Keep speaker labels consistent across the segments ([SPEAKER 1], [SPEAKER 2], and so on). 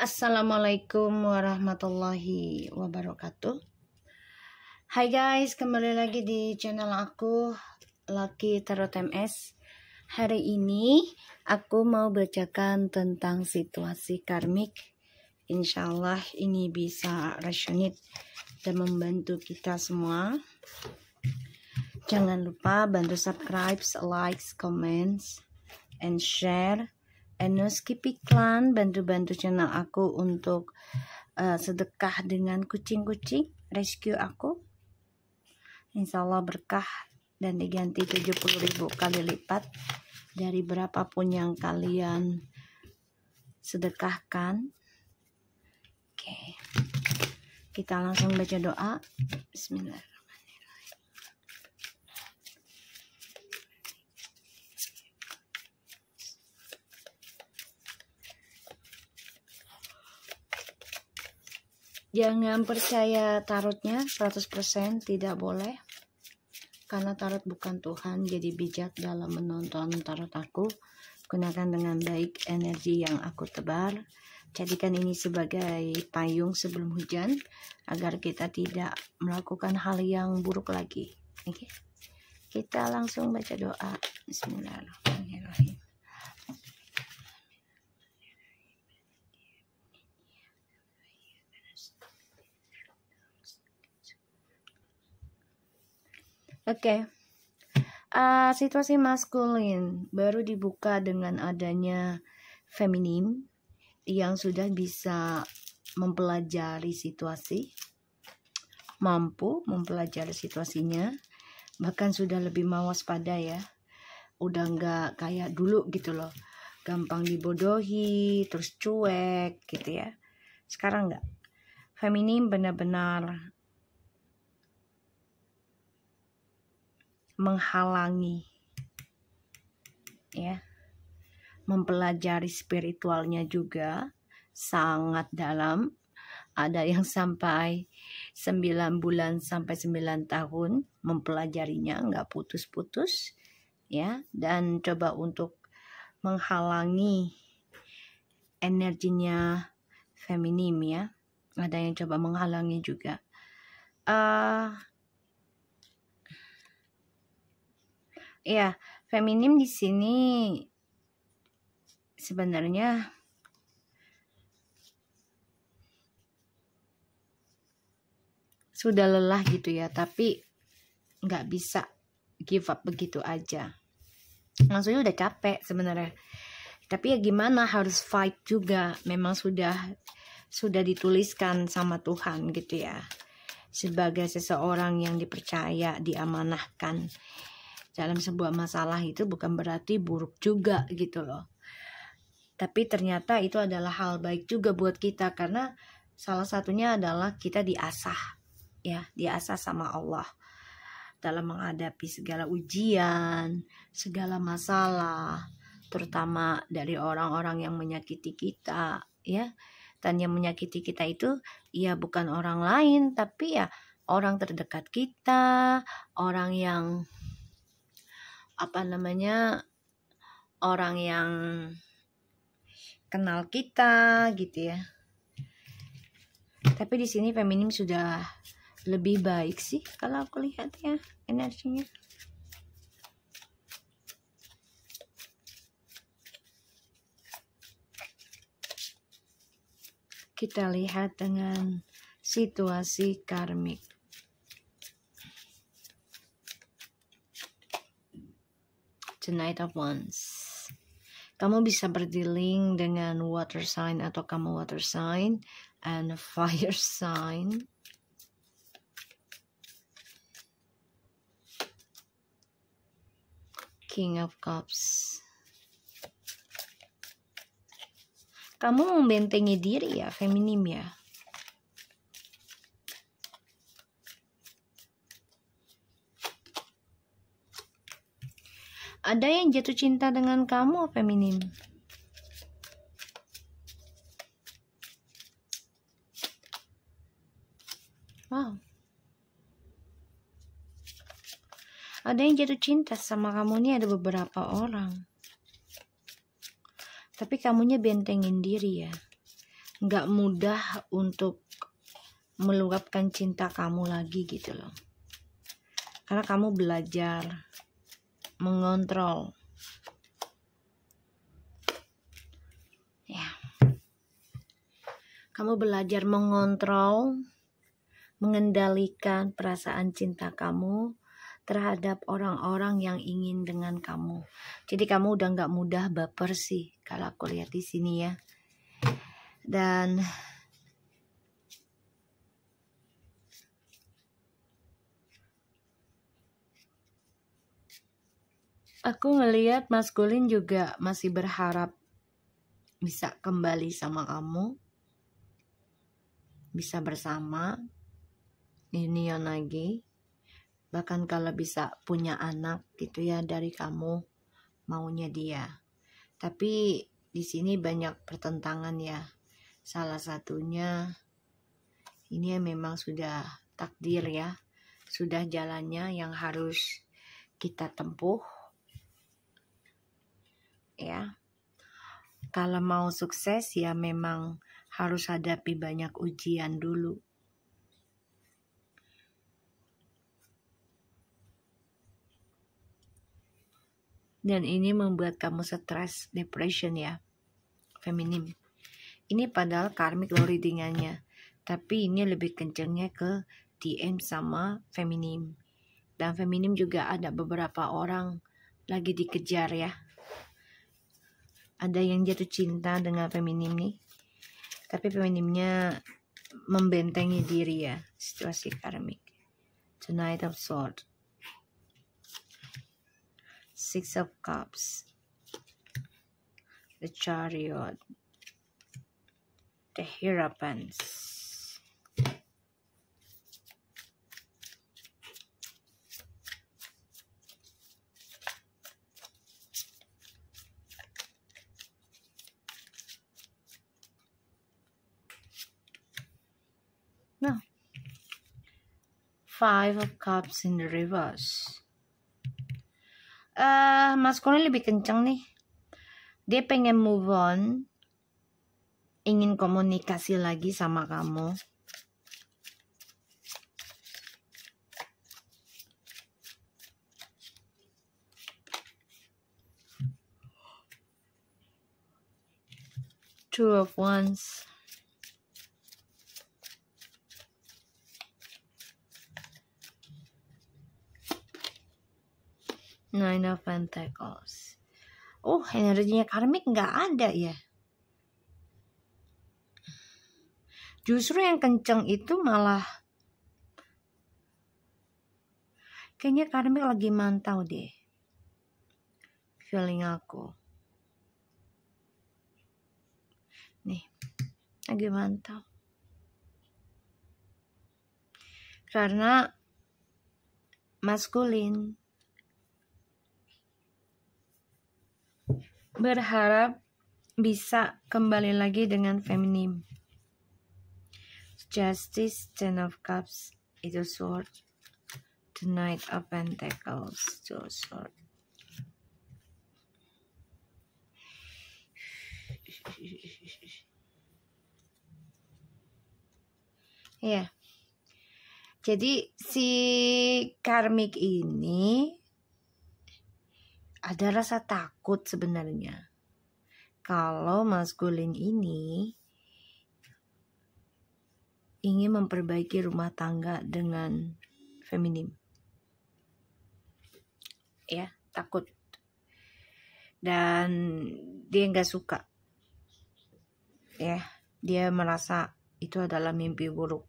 [SPEAKER 1] Assalamualaikum warahmatullahi wabarakatuh. Hai guys, kembali lagi di channel aku Lucky Tarot MS. Hari ini aku mau bacakan tentang situasi karmik. Insya Allah ini bisa resonate dan membantu kita semua. Jangan lupa bantu subscribe, like, comments, and share. And no skip iklan, bantu-bantu channel aku untuk sedekah dengan kucing-kucing rescue aku. Insya Allah berkah dan diganti 70.000 kali lipat dari berapapun yang kalian sedekahkan. Oke, kita langsung baca doa. Bismillah. Jangan percaya tarotnya 100%, tidak boleh. Karena tarot bukan Tuhan, jadi bijak dalam menonton tarot aku. Gunakan dengan baik energi yang aku tebar. Jadikan ini sebagai payung sebelum hujan, agar kita tidak melakukan hal yang buruk lagi. Oke. Kita langsung baca doa. Bismillahirrahmanirrahim. Oke, situasi maskulin baru dibuka dengan adanya feminim yang sudah bisa mempelajari situasi, mampu mempelajari situasinya, bahkan sudah lebih mewaspada ya. Udah nggak kayak dulu gitu loh, gampang dibodohi, terus cuek gitu ya. Sekarang nggak, feminim benar-benar menghalangi ya, mempelajari spiritualnya juga sangat dalam. Ada yang sampai 9 bulan sampai 9 tahun mempelajarinya, nggak putus-putus ya, dan coba untuk menghalangi energinya feminim ya. Ada yang coba menghalangi juga. Ya, feminim di sini sebenarnya sudah lelah gitu ya, tapi nggak bisa give up begitu aja. Maksudnya udah capek sebenarnya, tapi ya gimana, harus fight juga. Memang sudah dituliskan sama Tuhan gitu ya, sebagai seseorang yang dipercaya, diamanahkan dalam sebuah masalah, itu bukan berarti buruk juga gitu loh. Tapi ternyata itu adalah hal baik juga buat kita, karena salah satunya adalah kita diasah ya, diasah sama Allah dalam menghadapi segala ujian, segala masalah, terutama dari orang-orang yang menyakiti kita ya. Dan yang menyakiti kita itu ya bukan orang lain, tapi ya orang terdekat kita, orang yang orang yang kenal kita gitu ya. Tapi di sini feminim sudah lebih baik sih kalau aku lihat ya energinya. Kita lihat dengan situasi karmik. The Knight of Wands. Kamu bisa berdealing dengan water sign atau kamu water sign, and fire sign. King of Cups. Kamu membentengi diri ya, feminim ya. Ada yang jatuh cinta dengan kamu, feminim. Wow. Ada yang jatuh cinta sama kamu nih, ada beberapa orang. Tapi kamunya bentengin diri ya. nggak mudah untuk meluapkan cinta kamu lagi gitu loh. Karena kamu belajar mengontrol. Ya. Kamu belajar mengontrol, mengendalikan perasaan cinta kamu terhadap orang-orang yang ingin dengan kamu. Jadi kamu udah nggak mudah baper sih kalau aku lihat di sini ya. Dan aku ngelihat maskulin juga masih berharap bisa kembali sama kamu, bisa bersama, union lagi. Bahkan kalau bisa punya anak gitu ya dari kamu, maunya dia. Tapi di sini banyak pertentangan ya. Salah satunya ini memang sudah takdir ya. Sudah jalannya yang harus kita tempuh. Ya. Kalau mau sukses ya memang harus hadapi banyak ujian dulu. Dan ini membuat kamu stres, depression ya, feminim. Ini padahal karmic low readingannya, tapi ini lebih kencengnya ke DM sama feminim. Dan feminim juga ada beberapa orang lagi dikejar ya. Ada yang jatuh cinta dengan feminim nih, tapi feminimnya membentengi diri ya, situasi karmik. The Knight of Swords, Six of Cups, the Chariot, the Hierophant. Nah, Five of Cups in the reverse. Maskulin lebih kenceng nih. Dia pengen move on, ingin komunikasi lagi sama kamu. Two of Wands. Nine of Pentacles. Oh, energinya karmik nggak ada ya. Justru yang kenceng itu malah kayaknya karmik lagi mantau deh. Feeling aku. Nih, lagi mantau. Karena maskulin berharap bisa kembali lagi dengan feminim. Justice, Ten of Cups, itu sword. The Knight of Pentacles, two sword. Ya. Jadi si karmik ini ada rasa takut sebenarnya. Kalau maskulin ini ingin memperbaiki rumah tangga dengan feminim. Ya, takut. Dan dia nggak suka. Ya, dia merasa itu adalah mimpi buruk.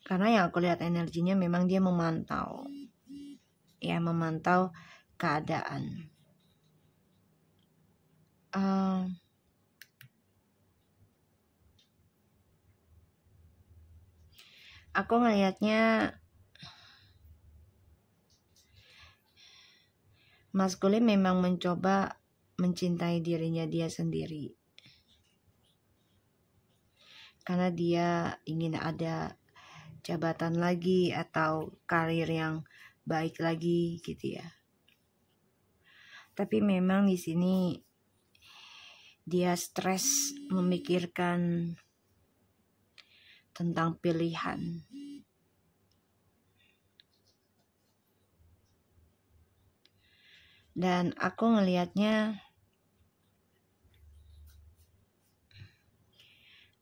[SPEAKER 1] Karena yang aku lihat energinya memang dia memantau. Ya, memantau keadaan. Aku ngelihatnya maskulin memang mencoba mencintai dirinya dia sendiri. Karena dia ingin ada jabatan lagi atau karir yang baik lagi gitu ya. Tapi memang di sini dia stres memikirkan tentang pilihan. Dan aku ngelihatnya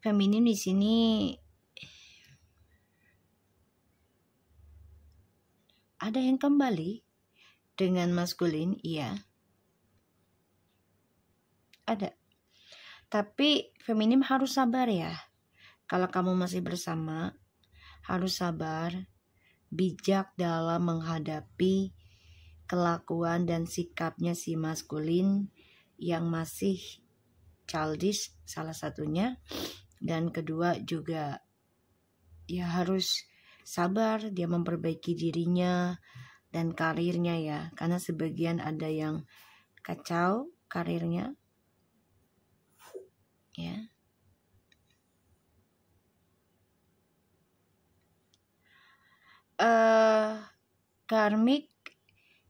[SPEAKER 1] feminim di sini ada yang kembali dengan maskulin, iya. Ada. Tapi feminim harus sabar ya. Kalau kamu masih bersama, harus sabar, bijak dalam menghadapi kelakuan dan sikapnya si maskulin yang masih childish salah satunya, dan kedua juga ya harus sabar dia memperbaiki dirinya dan karirnya ya, karena sebagian ada yang kacau karirnya ya. Karmik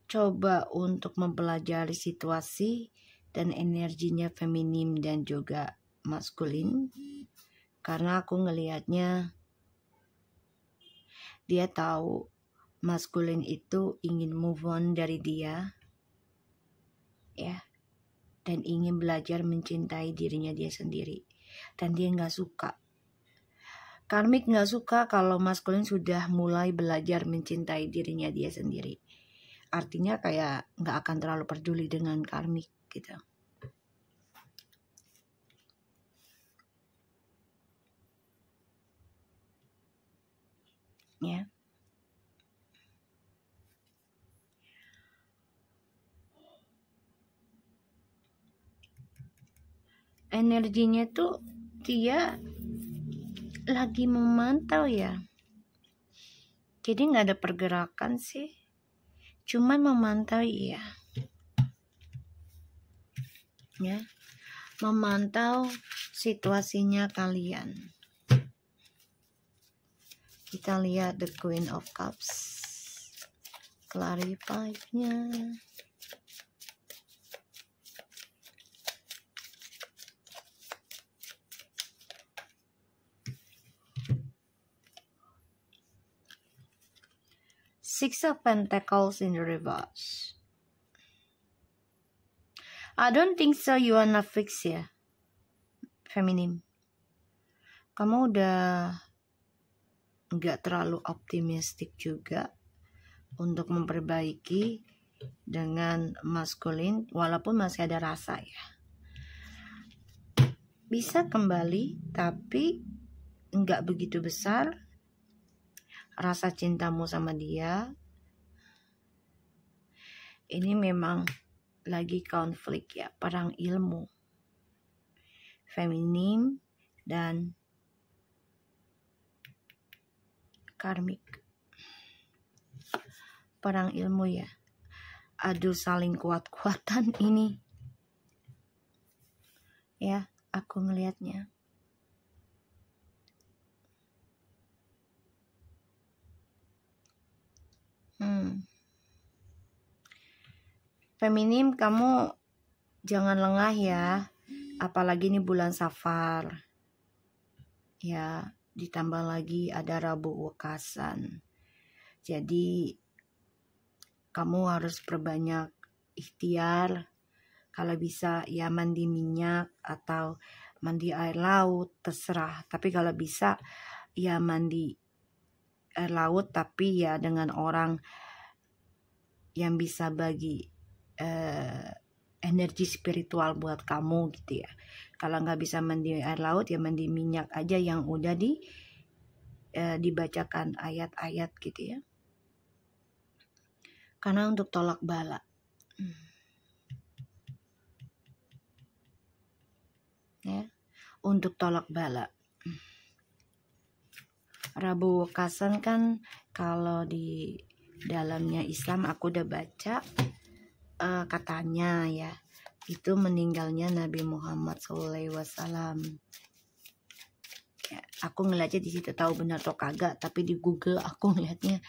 [SPEAKER 1] coba untuk mempelajari situasi dan energinya feminim dan juga maskulin, karena aku ngelihatnya dia tahu maskulin itu ingin move on dari dia ya, dan ingin belajar mencintai dirinya dia sendiri, dan dia nggak suka. Karmik nggak suka kalau maskulin sudah mulai belajar mencintai dirinya dia sendiri. Artinya kayak nggak akan terlalu peduli dengan karmik gitu. Ya. Energinya tuh dia lagi memantau ya. Jadi nggak ada pergerakan sih. Cuman memantau ya. Ya. Memantau situasinya kalian. Kita lihat the Queen of Cups. Clarify-nya. Six of Pentacles in the reverse. I don't think so you wanna fix ya, feminim. Kamu udah nggak terlalu optimistik juga untuk memperbaiki dengan maskulin, walaupun masih ada rasa ya. Bisa kembali, tapi nggak begitu besar rasa cintamu sama dia. Ini memang lagi konflik ya, perang ilmu. Feminim dan karmik. Perang ilmu ya. Aduh, saling kuat-kuatan ini. Ya, aku ngelihatnya. Feminim, kamu jangan lengah ya. Apalagi ini bulan Safar. Ya, ditambah lagi ada Rabu Wekasan. Jadi kamu harus perbanyak ikhtiar. Kalau bisa ya mandi minyak atau mandi air laut, terserah. Tapi kalau bisa ya mandi air laut, tapi ya dengan orang yang bisa bagi energi spiritual buat kamu gitu ya. Kalau nggak bisa mandi air laut ya mandi minyak aja yang udah dibacakan ayat-ayat gitu ya. Karena untuk tolak bala. Ya, untuk tolak bala. Rabu Wekasan kan kalau di dalamnya Islam aku udah baca katanya ya, itu meninggalnya Nabi Muhammad SAW. Ya, aku ngeliatnya di situ, tahu benar atau kagak, tapi di Google aku ngeliatnya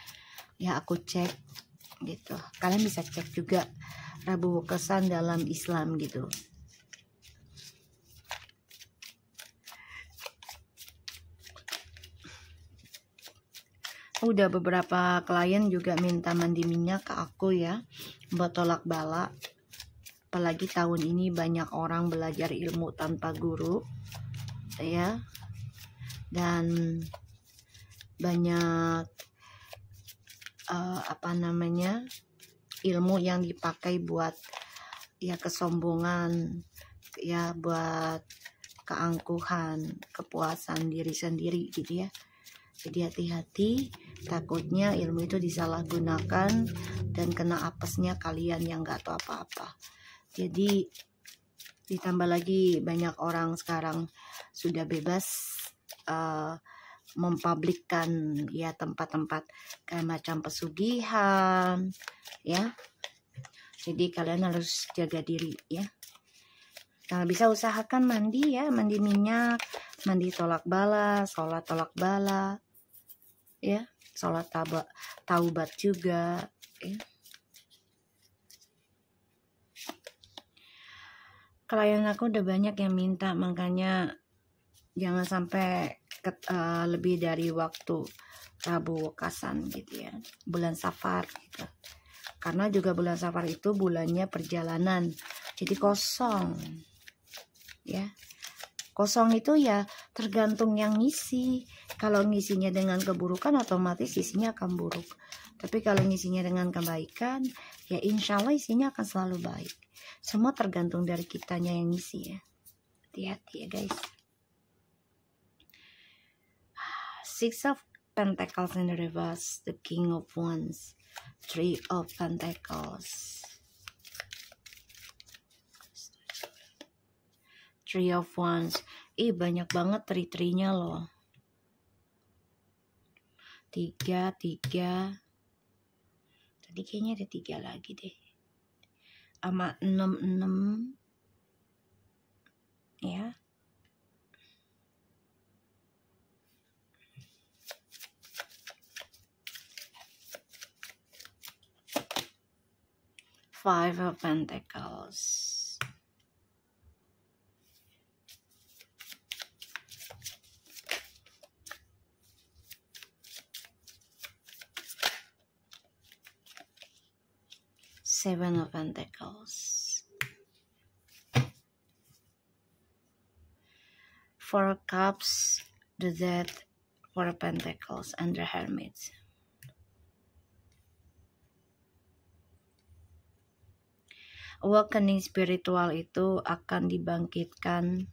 [SPEAKER 1] ya, aku cek gitu. Kalian bisa cek juga Rabu Wekasan dalam Islam gitu. Udah beberapa klien juga minta mandi minyak ke aku ya, buat tolak bala. Apalagi tahun ini banyak orang belajar ilmu tanpa guru ya, dan banyak ilmu yang dipakai buat ya kesombongan ya, buat keangkuhan, kepuasan diri sendiri gitu ya. Jadi hati-hati, takutnya ilmu itu disalahgunakan dan kena apesnya kalian yang gak tahu apa-apa. Jadi ditambah lagi banyak orang sekarang sudah bebas mempublikkan ya tempat-tempat kayak macam pesugihan ya. Jadi kalian harus jaga diri ya. Kalau bisa usahakan mandi ya, mandi minyak, mandi tolak bala, sholat tolak bala ya, sholat taubat juga ya. Klien aku udah banyak yang minta, makanya jangan sampai lebih dari waktu Rabu Wekasan gitu ya, bulan Safar gitu. Karena juga bulan Safar itu bulannya perjalanan, jadi kosong ya. Kosong itu ya tergantung yang ngisi. Kalau ngisinya dengan keburukan, otomatis isinya akan buruk. Tapi kalau ngisinya dengan kebaikan, ya insya Allah isinya akan selalu baik. Semua tergantung dari kitanya yang ngisi ya. Hati-hati ya guys. Six of Pentacles in the reverse, the King of Wands, Three of Pentacles, Three of Wands. Banyak banget tri-trinya loh. 3. Tadi kayaknya ada 3 lagi deh. Sama 6 ya. Five of Pentacles. Seven of Pentacles. Four of Cups, the Death, Four of Pentacles, and the Hermit. Awakening spiritual itu akan dibangkitkan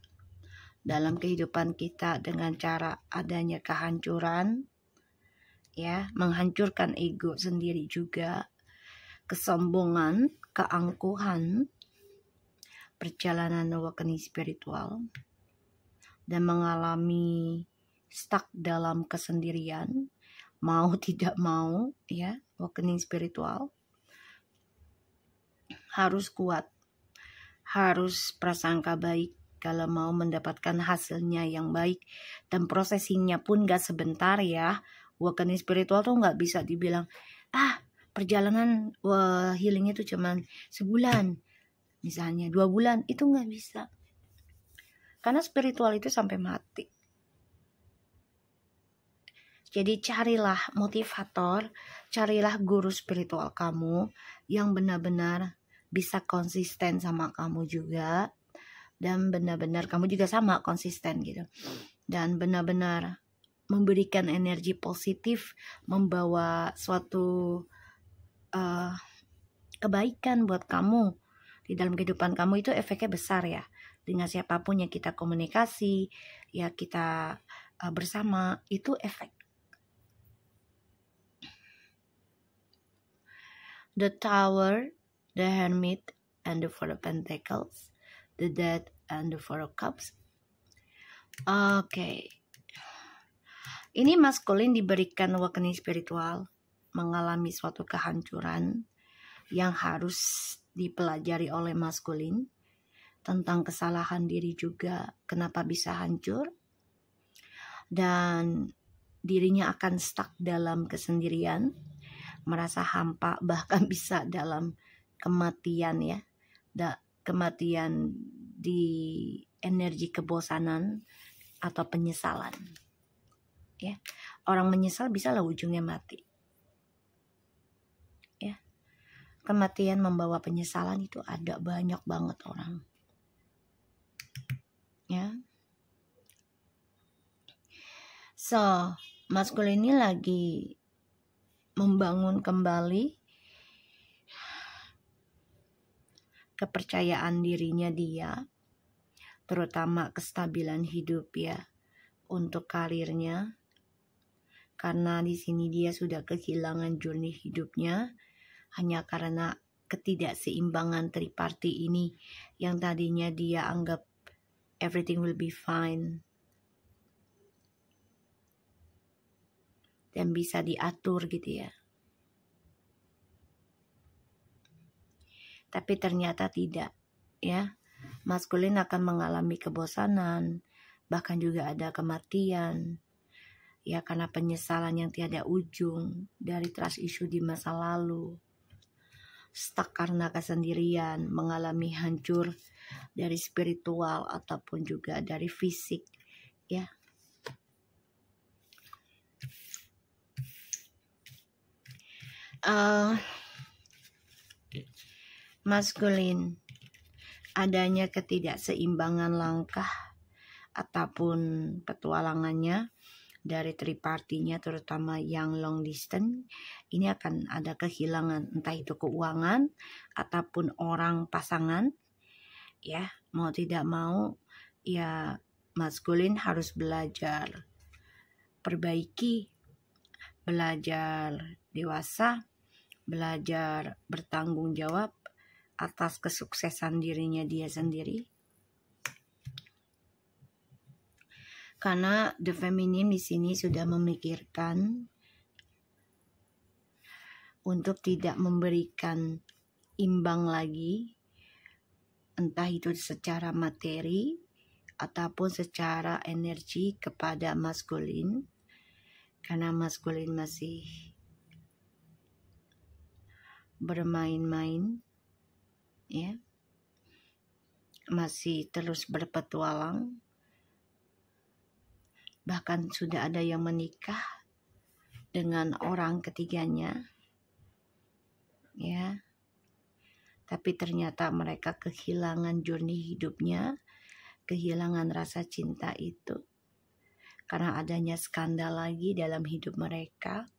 [SPEAKER 1] dalam kehidupan kita dengan cara adanya kehancuran, ya, menghancurkan ego sendiri juga, kesombongan, keangkuhan, perjalanan awakening spiritual, dan mengalami stuck dalam kesendirian, mau tidak mau, ya, awakening spiritual harus kuat, harus prasangka baik kalau mau mendapatkan hasilnya yang baik, dan prosesinya pun gak sebentar ya. Awakening spiritual tuh gak bisa dibilang perjalanan healing itu cuman sebulan, misalnya 2 bulan, itu gak bisa. Karena spiritual itu sampai mati. Jadi carilah motivator, carilah guru spiritual kamu yang benar-benar bisa konsisten sama kamu juga, dan benar-benar kamu juga sama konsisten gitu, dan benar-benar memberikan energi positif, membawa suatu kebaikan buat kamu di dalam kehidupan kamu. Itu efeknya besar ya, dengan siapapun yang kita komunikasi, ya kita bersama, itu efek. The Tower, the Hermit, and the Four of Pentacles, the Death, and the Four of Cups. Oke. Ini maskulin diberikan awakening spiritual, mengalami suatu kehancuran yang harus dipelajari oleh maskulin, tentang kesalahan diri juga, kenapa bisa hancur, dan dirinya akan stuck dalam kesendirian, merasa hampa, bahkan bisa dalam kematian ya, kematian di energi kebosanan atau penyesalan Ya, orang menyesal bisa lah ujungnya mati. Ya, kematian membawa penyesalan itu ada banyak banget orang. Ya, so maskulin ini lagi membangun kembali kepercayaan dirinya dia, terutama kestabilan hidup ya untuk karirnya. Karena di sini dia sudah kehilangan journey hidupnya hanya karena ketidakseimbangan triparti ini yang tadinya dia anggap everything will be fine dan bisa diatur gitu ya. Tapi ternyata tidak ya. Maskulin akan mengalami kebosanan, bahkan juga ada kematian. Ya, karena penyesalan yang tiada ujung dari trust issue di masa lalu. Stuck karena kesendirian, mengalami hancur dari spiritual ataupun juga dari fisik. Ya. Maskulin, adanya ketidakseimbangan langkah ataupun petualangannya dari tripartinya, terutama yang long distance, ini akan ada kehilangan entah itu keuangan ataupun orang pasangan. Ya, mau tidak mau ya maskulin harus belajar perbaiki, belajar dewasa, belajar bertanggung jawab atas kesuksesan dirinya dia sendiri. Karena the feminine di sini sudah memikirkan untuk tidak memberikan imbang lagi, entah itu secara materi ataupun secara energi kepada maskulin, karena maskulin masih bermain-main, ya, masih terus berpetualang. Bahkan sudah ada yang menikah dengan orang ketiganya, ya. Tapi ternyata mereka kehilangan journey hidupnya, kehilangan rasa cinta itu, karena adanya skandal lagi dalam hidup mereka.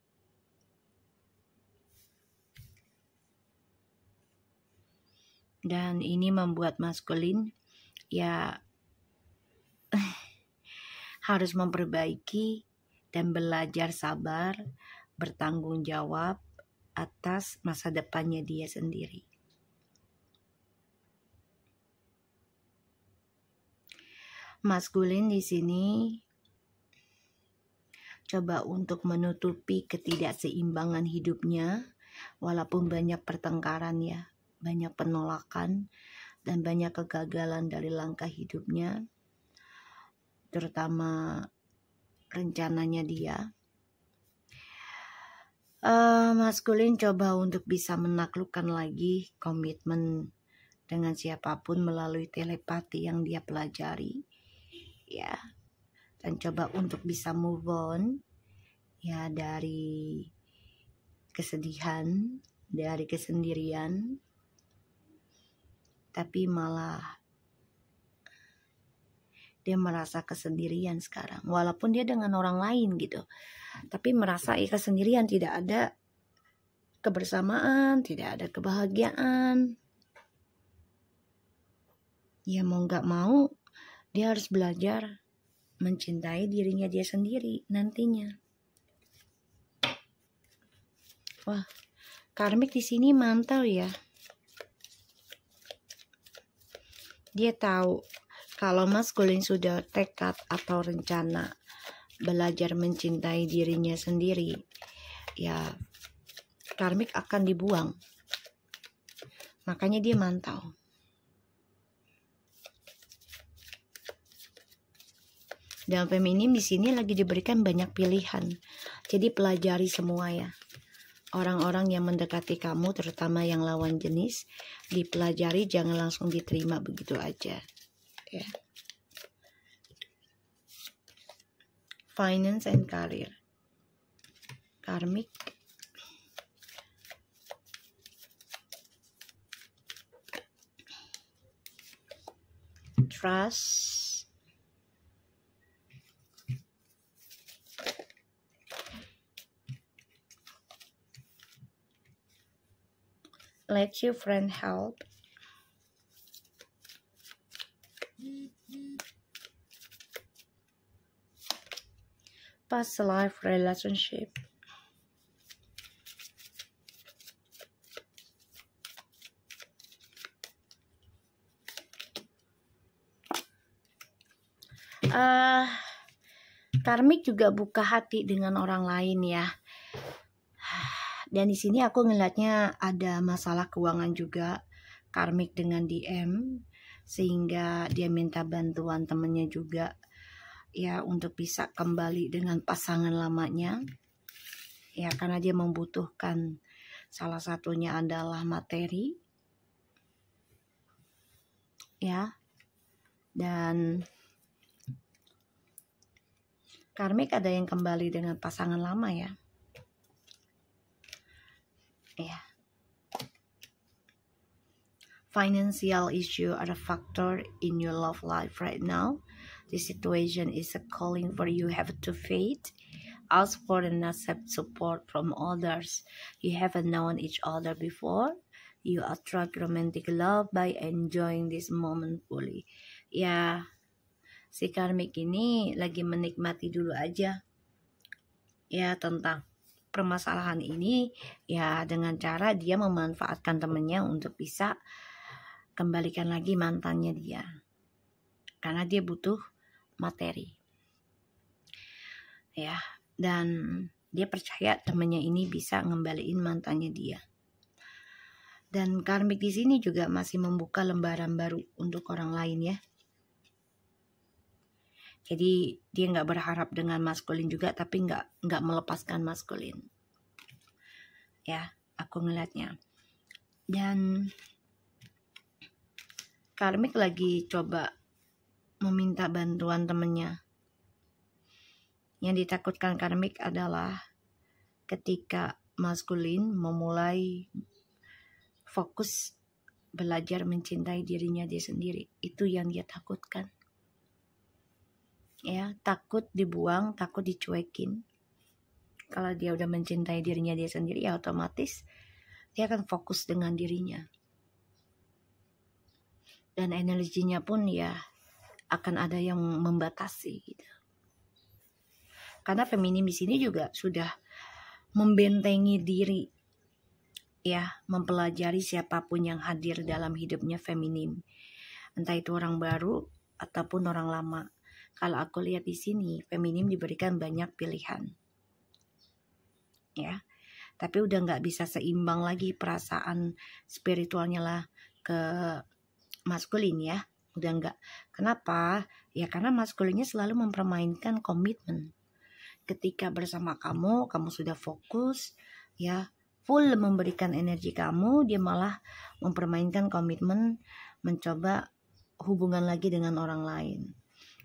[SPEAKER 1] Dan ini membuat maskulin ya harus memperbaiki dan belajar sabar, bertanggung jawab atas masa depannya dia sendiri. Maskulin di sini coba untuk menutupi ketidakseimbangan hidupnya, walaupun banyak pertengkaran ya, banyak penolakan dan banyak kegagalan dari langkah hidupnya, terutama rencananya dia. Maskulin coba untuk bisa menaklukkan lagi komitmen dengan siapapun melalui telepati yang dia pelajari, ya, dan coba untuk bisa move on ya dari kesedihan, dari kesendirian, tapi malah dia merasa kesendirian sekarang, walaupun dia dengan orang lain gitu, tapi merasa kesendirian, tidak ada kebersamaan, tidak ada kebahagiaan. Ya mau gak mau, dia harus belajar mencintai dirinya dia sendiri nantinya. Wah, karmik di sini mantau ya. Dia tahu kalau maskulin sudah tekad atau rencana belajar mencintai dirinya sendiri, ya karmik akan dibuang. Makanya dia mantau. Dan feminim di sini lagi diberikan banyak pilihan. Jadi pelajari semua ya. Orang-orang yang mendekati kamu, terutama yang lawan jenis, dipelajari, jangan langsung diterima begitu aja. Ya. finance and career. Karmic. Trust. Let your friend help. Past life relationship. Karmik juga buka hati dengan orang lain ya. Dan di sini aku ngelihatnya ada masalah keuangan juga. Karmik dengan DM, sehingga dia minta bantuan temennya juga ya untuk bisa kembali dengan pasangan lamanya. Ya, karena dia membutuhkan, salah satunya adalah materi. Ya. Dan karmik ada yang kembali dengan pasangan lama ya. Ya. Financial issue are a factor in your love life right now. This situation is a calling for you have to faith. Ask for and accept support from others. You haven't known each other before. You attract romantic love by enjoying this moment fully. Ya, si karmik ini lagi menikmati dulu aja ya tentang permasalahan ini ya, dengan cara dia memanfaatkan temennya untuk bisa kembalikan lagi mantannya dia, karena dia butuh materi ya, dan dia percaya temennya ini bisa ngembaliin mantannya dia. Dan karmik di sini juga masih membuka lembaran baru untuk orang lain ya. Jadi dia nggak berharap dengan maskulin juga, tapi nggak melepaskan maskulin. Ya, aku ngeliatnya. Dan karmik lagi coba meminta bantuan temennya. Yang ditakutkan karmik adalah ketika maskulin memulai fokus belajar mencintai dirinya dia sendiri. Itu yang dia takutkan. Ya, takut dibuang, takut dicuekin. Kalau dia udah mencintai dirinya dia sendiri, ya otomatis dia akan fokus dengan dirinya. Dan energinya pun ya akan ada yang membatasi gitu. Karena feminim di sini juga sudah membentengi diri ya, mempelajari siapapun yang hadir dalam hidupnya feminim. Entah itu orang baru ataupun orang lama. Kalau aku lihat di sini, feminim diberikan banyak pilihan. Ya. Tapi udah nggak bisa seimbang lagi perasaan spiritualnya lah ke maskulin ya, udah enggak. Kenapa? Ya karena maskulinnya selalu mempermainkan komitmen. Ketika bersama kamu sudah fokus ya, full memberikan energi kamu, dia malah mempermainkan komitmen, mencoba hubungan lagi dengan orang lain.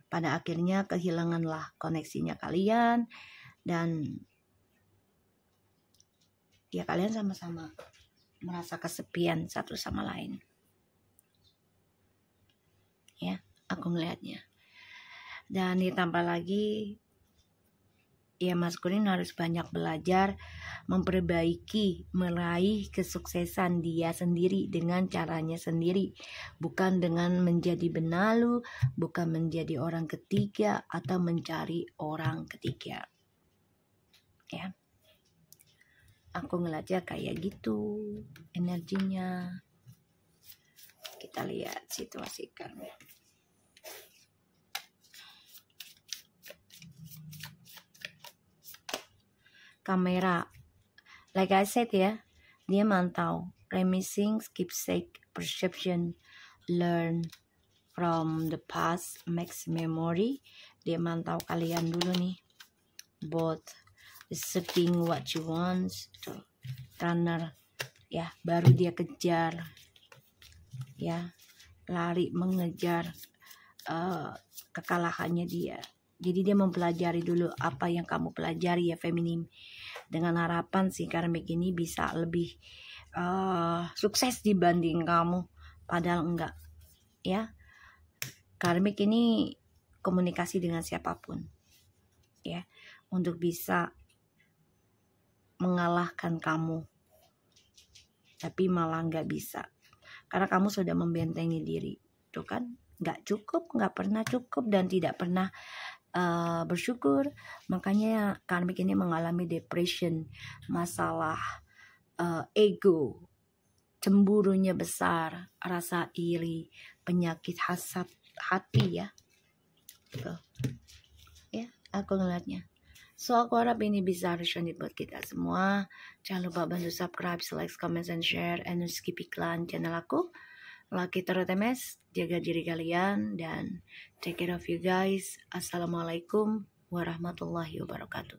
[SPEAKER 1] Pada akhirnya kehilanganlah koneksinya kalian, dan ya kalian sama-sama merasa kesepian satu sama lain. Ya, aku ngelihatnya. Dan ditambah lagi ya, maskulin harus banyak belajar memperbaiki, meraih kesuksesan dia sendiri dengan caranya sendiri, bukan dengan menjadi benalu, bukan menjadi orang ketiga atau mencari orang ketiga. Ya, aku ngeliatnya kayak gitu energinya. Kita lihat situasi karmik. Kamera, like I said ya, dia mantau, reminiscing, keepsake, perception, learn from the past, makes memory. Dia mantau kalian dulu nih, both receiving what you want, runner ya, baru dia kejar ya, lari mengejar kekalahannya dia Jadi dia mempelajari dulu apa yang kamu pelajari ya feminim, dengan harapan si karmik ini bisa lebih sukses dibanding kamu, padahal enggak ya. Karmik ini komunikasi dengan siapapun ya, untuk bisa mengalahkan kamu, tapi malah nggak bisa karena kamu sudah membentengi diri. Tuh kan, nggak pernah cukup dan tidak pernah bersyukur. Makanya karmik ini mengalami depression, masalah ego, cemburunya besar, rasa iri, penyakit hasad hati ya. Tuh. Ya, aku ngeliatnya. So aku harap ini bisa resonate buat kita semua. Jangan lupa bantu subscribe, like, comment, and share, and skip iklan channel aku. Lucky Tarot MS, jaga diri kalian dan take care of you guys. Assalamualaikum warahmatullahi wabarakatuh.